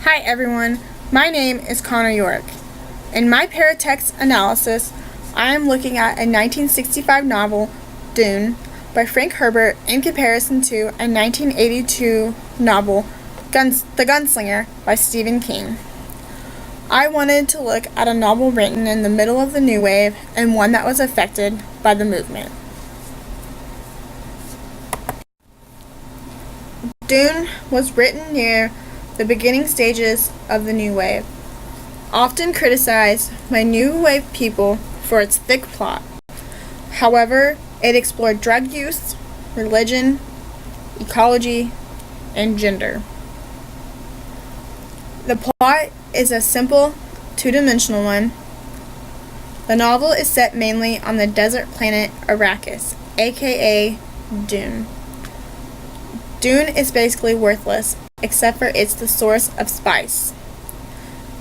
Hi everyone, my name is Connor York. In my Paratext Analysis, I am looking at a 1965 novel, Dune, by Frank Herbert in comparison to a 1982 novel, The Gunslinger by Stephen King. I wanted to look at a novel written in the middle of the New Wave and one that was affected by the movement. Dune was written near the beginning stages of the New Wave, often criticized by New Wave people for its thick plot. However, it explored drug use, religion, ecology, and gender. The plot is a simple, two-dimensional one. The novel is set mainly on the desert planet Arrakis, aka Dune. Dune is basically worthless, except for it's the source of spice,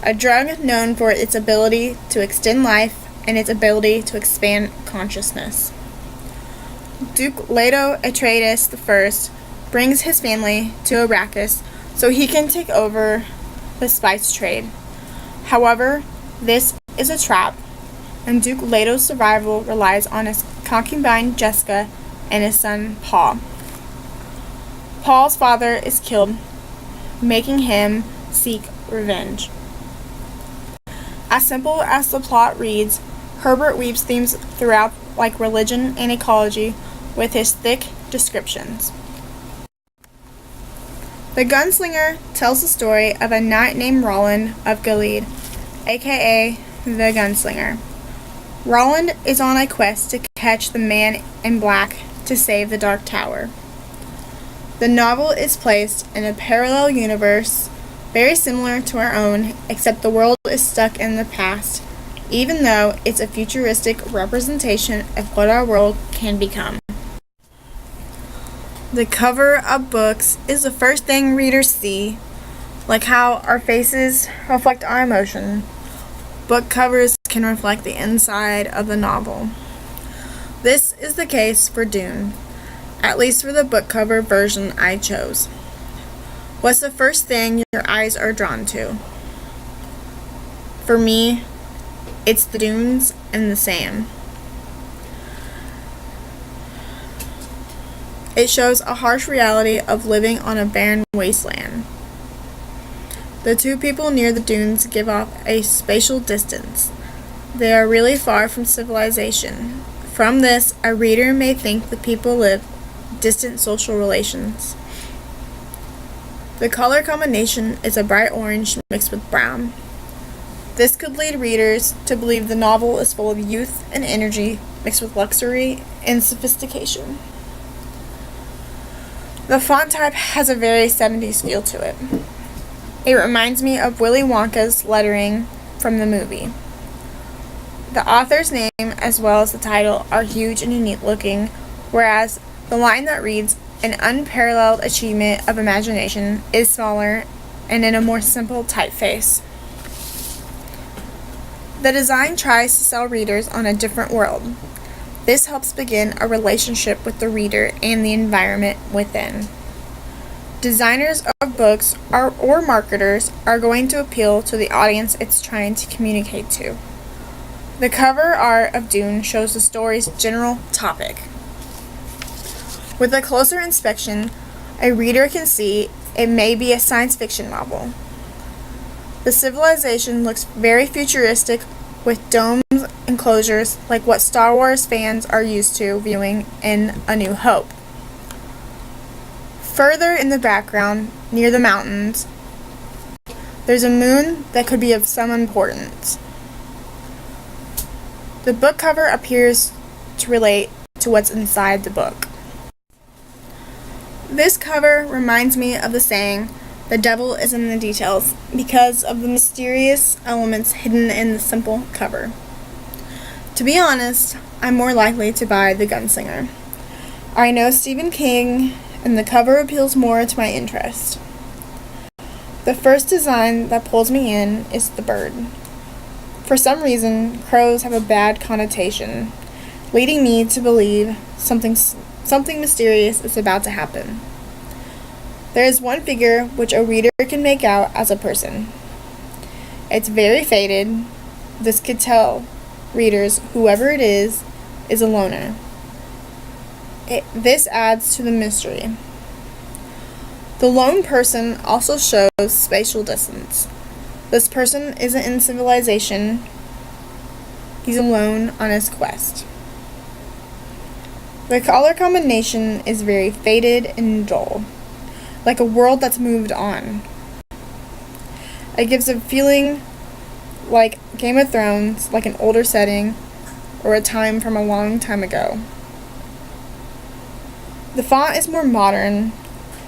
a drug known for its ability to extend life and its ability to expand consciousness. Duke Leto Atreides I brings his family to Arrakis so he can take over the spice trade. However, this is a trap, and Duke Leto's survival relies on his concubine Jessica and his son Paul. Paul's father is killed, making him seek revenge. As simple as the plot reads, Herbert weaves themes throughout like religion and ecology with his thick descriptions. The Gunslinger tells the story of a knight named Roland of Gilead, aka the Gunslinger. Roland is on a quest to catch the man in black to save the Dark Tower. The novel is placed in a parallel universe very similar to our own, except the world is stuck in the past, even though it's a futuristic representation of what our world can become. The cover of books is the first thing readers see, like how our faces reflect our emotion. Book covers can reflect the inside of the novel. This is the case for Dune, at least for the book cover version I chose. What's the first thing your eyes are drawn to? For me, it's the dunes and the sand. It shows a harsh reality of living on a barren wasteland. The two people near the dunes give off a spatial distance. They are really far from civilization. From this, a reader may think the people live distant social relations. The color combination is a bright orange mixed with brown. This could lead readers to believe the novel is full of youth and energy mixed with luxury and sophistication. The font type has a very 70s feel to it. It reminds me of Willy Wonka's lettering from the movie. The author's name as well as the title are huge and unique looking, whereas the line that reads, "An unparalleled achievement of imagination," is smaller and in a more simple typeface. The design tries to sell readers on a different world. This helps begin a relationship with the reader and the environment within. Designers of books or marketers are going to appeal to the audience it's trying to communicate to. The cover art of Dune shows the story's general topic. With a closer inspection, a reader can see it may be a science fiction novel. The civilization looks very futuristic with domes and enclosures like what Star Wars fans are used to viewing in A New Hope. Further in the background, near the mountains, there's a moon that could be of some importance. The book cover appears to relate to what's inside the book. This cover reminds me of the saying, "The devil is in the details," because of the mysterious elements hidden in the simple cover. To be honest, I'm more likely to buy The Gunslinger. I know Stephen King, and the cover appeals more to my interest. The first design that pulls me in is the bird. For some reason, crows have a bad connotation, leading me to believe something mysterious is about to happen. There is one figure which a reader can make out as a person. It's very faded. This could tell readers whoever it is a loner. This adds to the mystery. The lone person also shows spatial distance. This person isn't in civilization. He's alone on his quest. The color combination is very faded and dull, like a world that's moved on. It gives a feeling like Game of Thrones, like an older setting, or a time from a long time ago. The font is more modern.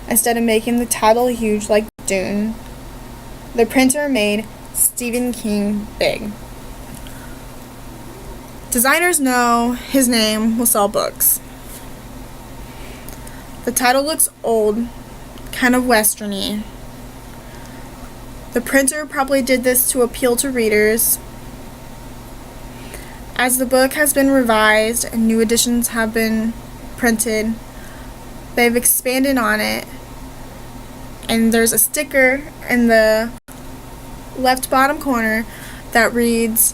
Instead of making the title huge like Dune, the printer made Stephen King big. Designers know his name will sell books. The title looks old, kind of westerny. The printer probably did this to appeal to readers. As the book has been revised and new editions have been printed, they've expanded on it, and there's a sticker in the left bottom corner that reads,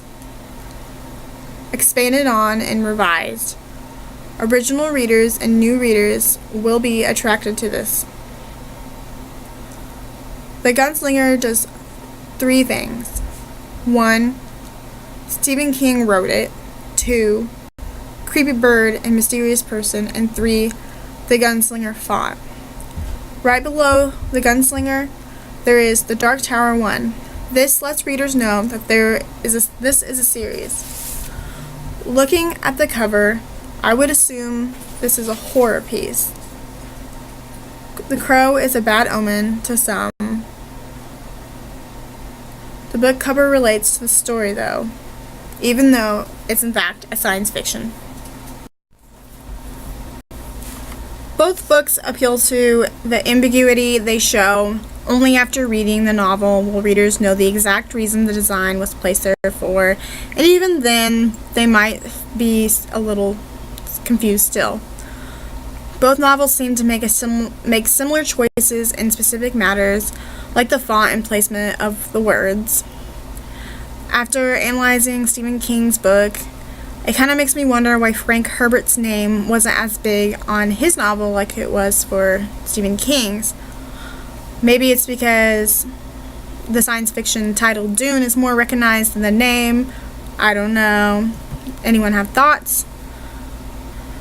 expanded on and revised. Original readers and new readers will be attracted to this. The Gunslinger does 3 things. 1, Stephen King wrote it. 2, creepy bird and mysterious person. And 3, the Gunslinger font. Right below the Gunslinger, there is the Dark Tower 1. This lets readers know that this is a series. Looking at the cover, I would assume this is a horror piece. The crow is a bad omen to some. The book cover relates to the story, though, even though it's in fact a science fiction. Both books appeal to the ambiguity they show. Only after reading the novel will readers know the exact reason the design was placed there for, and even then, they might be a little confused still. Both novels seem to make similar choices in specific matters, like the font and placement of the words. After analyzing Stephen King's book, it kind of makes me wonder why Frank Herbert's name wasn't as big on his novel like it was for Stephen King's. Maybe it's because the science fiction title Dune is more recognized than the name. I don't know. Anyone have thoughts?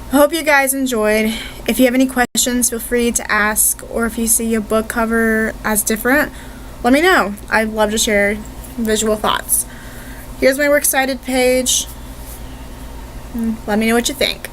I hope you guys enjoyed. If you have any questions, feel free to ask, or if you see a book cover as different, let me know. I'd love to share visual thoughts. Here's my Works Cited page. Let me know what you think.